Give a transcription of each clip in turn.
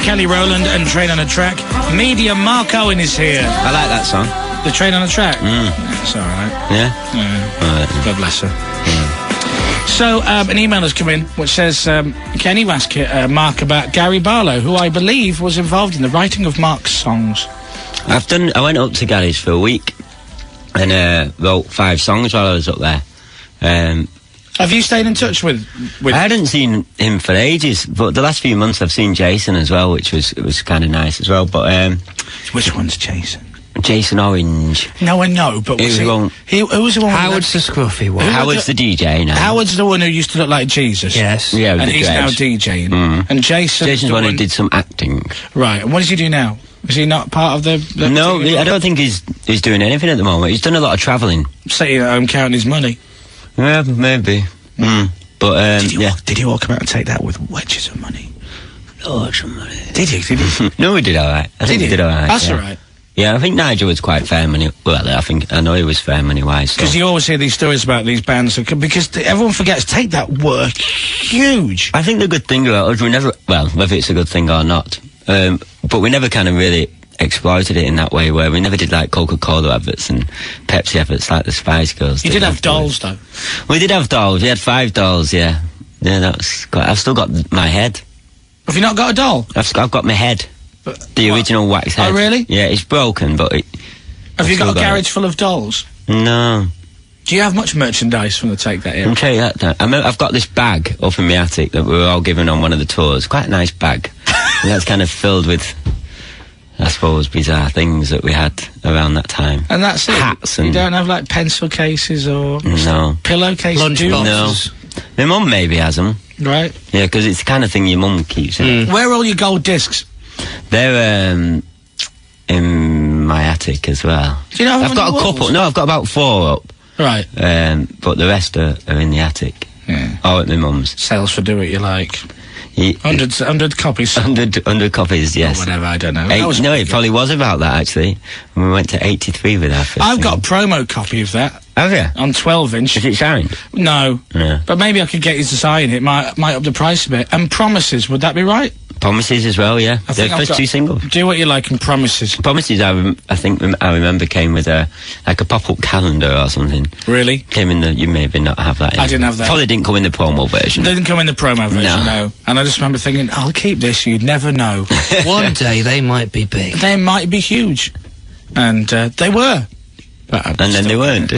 Kelly Rowland and Train on a Track. Media Mark Owen is here. I like that song. The Train on a Track? It's alright. Yeah? God bless her. So, an email has come in which says, can you ask Mark about Gary Barlow, who I believe was involved in the writing of Mark's songs? I went up to Gary's for a week and wrote 5 songs while I was up there. Have you stayed in touch with I hadn't seen him for ages, but the last few months I've seen Jason as well, which was kind of nice as well. But which one's Jason? Jason Orange. No, I know, but was who was the one? Howard's the scruffy one. Howard's the DJ now. Howard's the one who used to look like Jesus. Yes. Yeah, and he's now DJing. And Jason's the one who did some acting. Right, and what does he do now? Is he not part of the No, I don't think he's doing anything at the moment. He's done a lot of travelling. Sitting at home counting his money. Yeah, maybe. But, did he walk about and take that with wedges of money? Loads of money. Did he? No, he did alright. I think he did alright. That's alright. Yeah, I think Nigel was quite fair money. Well, I know he was fair money-wise. Because you always hear these stories about these bands, because everyone forgets, Take That were huge. I think the good thing about us, we never, well, whether it's a good thing or not, but we never kind of really exploited it in that way, where we never did like Coca-Cola adverts and Pepsi adverts like the Spice Girls. You did have dolls, though. We did have dolls. We had 5 dolls, yeah. Yeah, that was quite... I've still got my head. Have you not got a doll? I've got my head. The original wax head. Oh, really? Yeah, it's broken, but Have you got a garage full of dolls? No. Do you have much merchandise from the Take That era? I'll tell you that down. I've got this bag up in my attic that we were all given on one of the tours. Quite a nice bag. And that's kind of filled with, I suppose, bizarre things that we had around that time. And that's it? Hats and... You don't have, like, pencil cases or... No. Pillowcases? Lunch boxes? No. My mum maybe has them. Right. Yeah, because it's the kind of thing your mum keeps. Where are all your gold discs? They're, in my attic as well. Do you know I've got a couple. No, I've got about 4 up. Right. But the rest are in the attic. Yeah. Or at my mum's. Sales for Do What You Like. 100 copies. 100 copies, yes. Or whatever, I don't know. It probably was about that, actually. When we went to 83 with our first I've got a single. promo copy of that. Have you? On 12-inch. Is it signed? No. Yeah. But maybe I could get you to sign it. Might up the price a bit. And Promises, would that be right? Promises as well, yeah. I The think I've first got 2 singles. Do What You Like and Promises. Promises, I think I remember came with like a pop-up calendar or something. Really? Came in you maybe not have that in. I didn't have that. Probably didn't come in the promo version. It didn't come in the promo version, no. And I just remember thinking, I'll keep this, you'd never know. One day they might be big. They might be huge. And they were. But and then they weren't.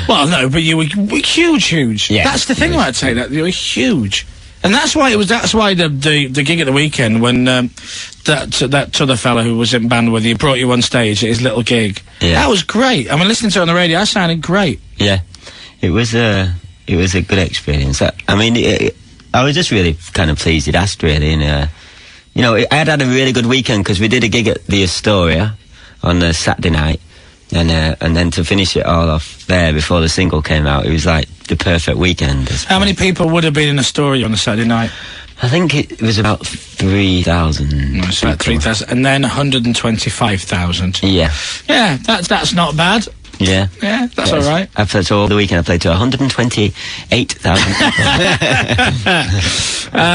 Well, no, but you were huge. Yeah. That's the thing about Take That, you were huge. And that's why the gig at the weekend when that other fella who was in band with you brought you on stage at his little gig. Yeah. That was great. I mean, listening to it on the radio, that sounded great. Yeah. It was a good experience. I was just really kind of pleased he'd asked, really, and you know, I had a really good weekend because we did a gig at the Astoria on the Saturday night. And then to finish it all off there before the single came out, it was like the perfect weekend. How many people would have been in Astoria on a Saturday night? I think it was about 3,000. It's about 3,000, and then 125,000. Yeah. Yeah, that's not bad. Yeah. Yeah, that's all right. I played all the weekend. I played to 128,000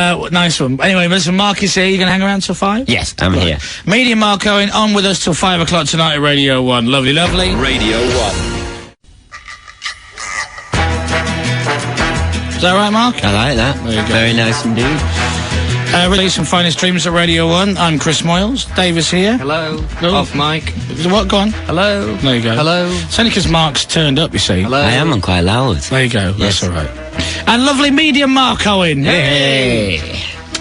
people. Nice one. Anyway, listen, Mark is here. You going to hang around till 5? Yes, I'm here. Media Mark Owen on with us till 5 o'clock tonight at Radio 1. Lovely, lovely. Radio 1. Is that right, Mark? I like that. There you go. Very nice indeed. Release some finest dreams at Radio 1. I'm Chris Moyles. Dave is here. Hello. Oh. Off mic. What? Go on. Hello. There you go. Hello. It's only because Mark's turned up, you see. Hello. I am quite loud. There you go. Yes. That's all right. And lovely Media Mark Owen. Hey.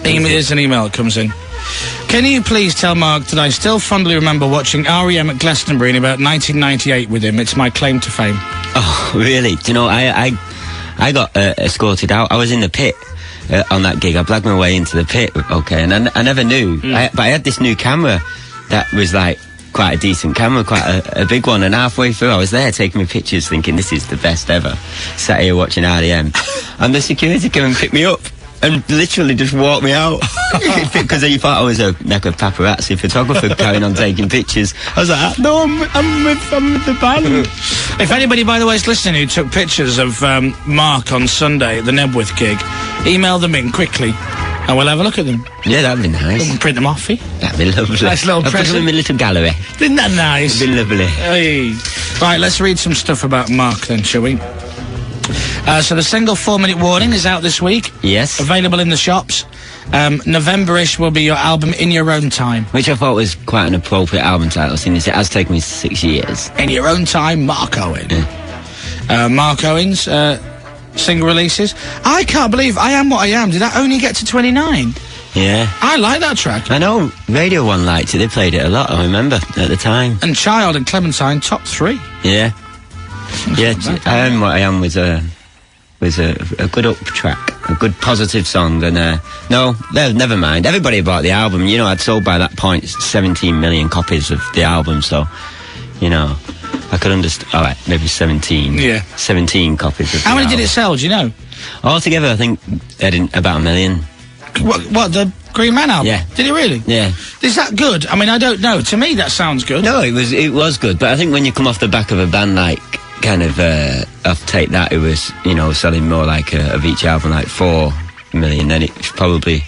Here's an email that comes in. Can you please tell Mark that I still fondly remember watching R.E.M. at Glastonbury in about 1998 with him? It's my claim to fame. Oh, really? Do you know, I got escorted out. I was in the pit on that gig. I blagged my way into the pit, okay, and I never knew. But I had this new camera that was like quite a decent camera, quite a big one, and halfway through I was there taking my pictures thinking this is the best ever. Sat here watching R.E.M. and the security came and picked me up and literally just walked me out because he thought I was a paparazzi photographer carrying on taking pictures. I was like, no, I'm with the band. If anybody, by the way, is listening who took pictures of Mark on Sunday at the Knebworth gig, email them in quickly. And we'll have a look at them. Yeah, that'd be We nice. can print them off, eh? That'd be lovely. Nice little I'll put them present. in my little gallery. Isn't that nice? It'd be lovely. Hey. Right, let's read some stuff about Mark then, shall we? So the single 4-Minute Warning is out this week. Yes. Available in the shops. November-ish will be your album In Your Own Time. Which I thought was quite an appropriate album title, since it has taken me 6 years. In Your Own Time, Mark Owen. Mark Owen's single releases. I can't believe I Am What I Am. Did that only get to 29? Yeah. I like that track. I know Radio 1 liked it. They played it a lot, I remember, at the time. And Child and Clementine, top 3. Yeah. Yeah, not bad. I Am What I Am was a good up track, a good positive song, and never mind. Everybody bought the album. You know, I'd sold by that point 17 million copies of the album, so, you know, I could understand. All right, maybe 17. Yeah. 17 copies of How the many album. did it sell, do you know? Altogether, I think about 1 million. What, the Green Man album? Yeah. Did it really? Yeah. Is that good? I mean, I don't know. To me, that sounds good. No, it was good, but I think when you come off the back of a band like kind of off Take That, it was, you know, selling more like of each album like 4 million, then it probably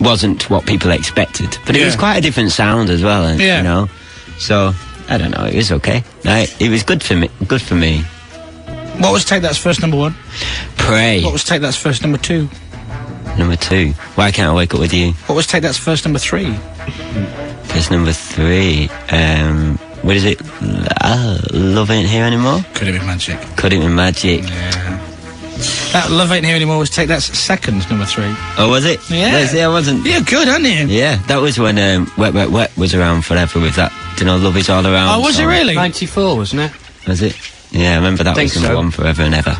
wasn't what people expected. But it was quite a different sound as well, and, you know. So I don't know, it was okay. It was good for me. Good for me. What was Take That's first number 1? Pray. What was Take That's first number 2? Number 2. Why Can't I Wake Up With You? What was Take That's first number 3? First number 3. What is it? Love Ain't Here Anymore? Could have been Magic. Could It Be Magic? Yeah. That Love Ain't Here Anymore was Take That's second number 3. Oh, was it? Yeah. I wasn't. Yeah, good, aren't you? Yeah, that was when Wet Wet Wet was around forever with that, you know, Love Is All Around. Oh, was it song. really? 94, wasn't it? Was it? Yeah, I remember that Think was number so. 1 forever and ever.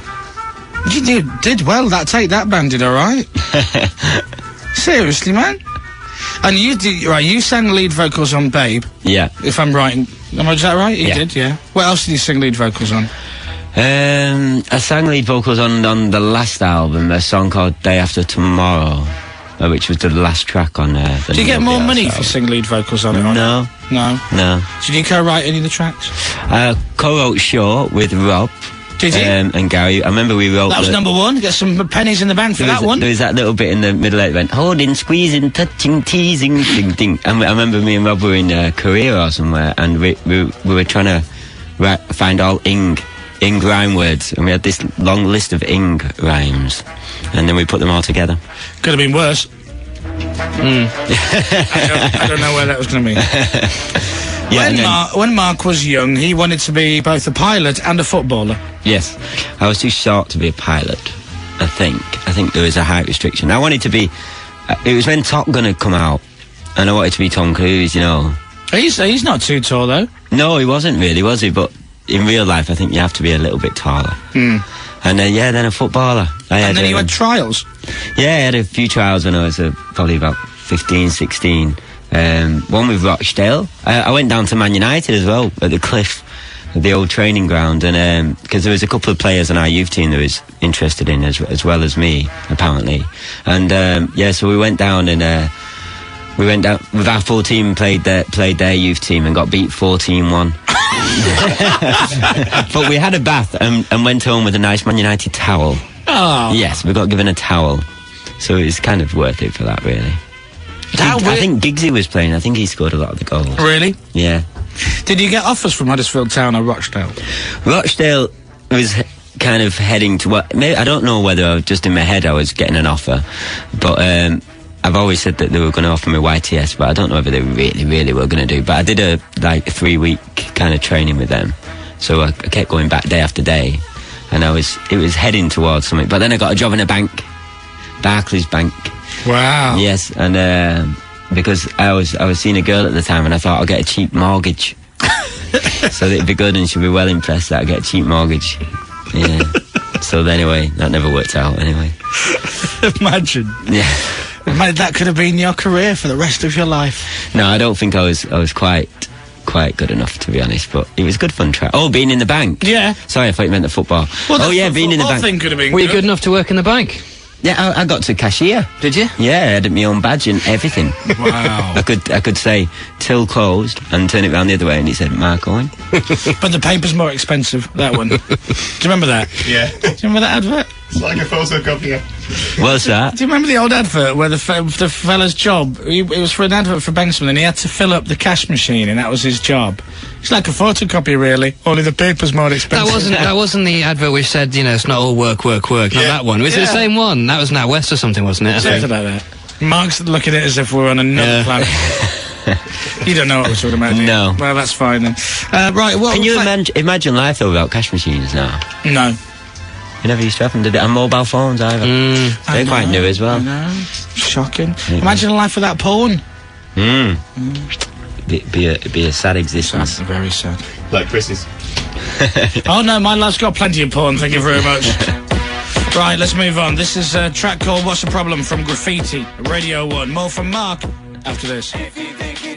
You did well. That Take That band did all right. Seriously, man. And you did right. You sang lead vocals on Babe. Yeah. If I'm right, is that right? You Yeah. did, yeah. What else did you sing lead vocals on? I sang lead vocals on the last album, a song called Day After Tomorrow, which was the last track on there. Do you get more money if you sing lead vocals on it? Or No, no. no. Did you co-write any of the tracks? I co-wrote Sure with Rob. Did you? And Gary. I remember we wrote That was number 1. Get some pennies in the bank for There that was, one. There was that little bit in the middle that went holding, squeezing, touching, teasing, ding, ding. And I remember me and Rob were in Korea or somewhere, and we were trying to find all ing rhyme words, and we had this long list of ing rhymes, and then we put them all together. Could have been worse. I don't know where that was going to be. Yeah, and then- When Mark was young, he wanted to be both a pilot and a footballer. Yes, I was too short to be a pilot. I think there was a height restriction. I wanted to be. It was when Top Gun had come out, and I wanted to be Tom Cruise. You know. He's not too tall though. No, he wasn't really, was he? But in real life, I think you have to be a little bit taller. And then a footballer. And then you had trials. Yeah, I had a few trials when I was probably about 15, 16. One with Rochdale. I went down to Man United as well, at the Cliff, at the old training ground, and because there was a couple of players on our youth team that was interested in as well as me, apparently. And so we went down and we went down with our full team, played their youth team and got beat 14-1. But we had a bath and went home with a nice Man United towel. Oh. Yes, we got given a towel, so it was kind of worth it for that, really. I think Giggsy was playing. I think he scored a lot of the goals. Really? Yeah. Did you get offers from Huddersfield Town or Rochdale? Rochdale was kind of heading to what... Maybe, I don't know whether just in my head I was getting an offer, but I've always said that they were going to offer me YTS, but I don't know whether they really, really were going to do. But I did a 3-week kind of training with them, so I kept going back day after day, and it was heading towards something. But then I got a job in a bank, Barclays Bank. Wow. Yes, and because I was seeing a girl at the time, and I thought I'll get a cheap mortgage, so that it'd be good, and she'd be well impressed that I get a cheap mortgage. Yeah. So anyway, that never worked out. Anyway. Imagine. Yeah. Man, that could have been your career for the rest of your life. No, I don't think I was quite good enough, to be honest. But it was good fun track. Oh, being in the bank. Yeah. Sorry, I thought you meant the football. Well, being in the bank. Thing could have been Were you good enough to work in the bank? Yeah, I got to cashier. Did you? Yeah, I had my own badge and everything. Wow. I could say till closed and turn it round the other way, and it said Mark Owen. But the paper's more expensive, that one. Do you remember that? Yeah. Do you remember that advert? It's like a photocopier. What's that? Do you remember the old advert where the fella's job, it was for an advert for Benson, and he had to fill up the cash machine, and that was his job? It's like a photocopy, really, only the paper's more expensive. That wasn't the advert which said, it's not all work. Not that one. Was it the same one? That was NatWest or something, wasn't it? Something like that. Mark's looking at it as if we're on another planet. You don't know what we're talking about, do you? No. Well, that's fine then. Right, well... Can you imagine life, though, without cash machines now? No. You never used to have them, did it? And mobile phones, either. They're quite new as well. I know. Shocking. Imagine a life without porn. Be a sad existence. Sad, very sad. Like Chris's. Oh, no, my life's got plenty of porn, thank you very much. Right, let's move on. This is a track called What's the Problem from Graffiti, Radio 1. More from Mark after this. If you think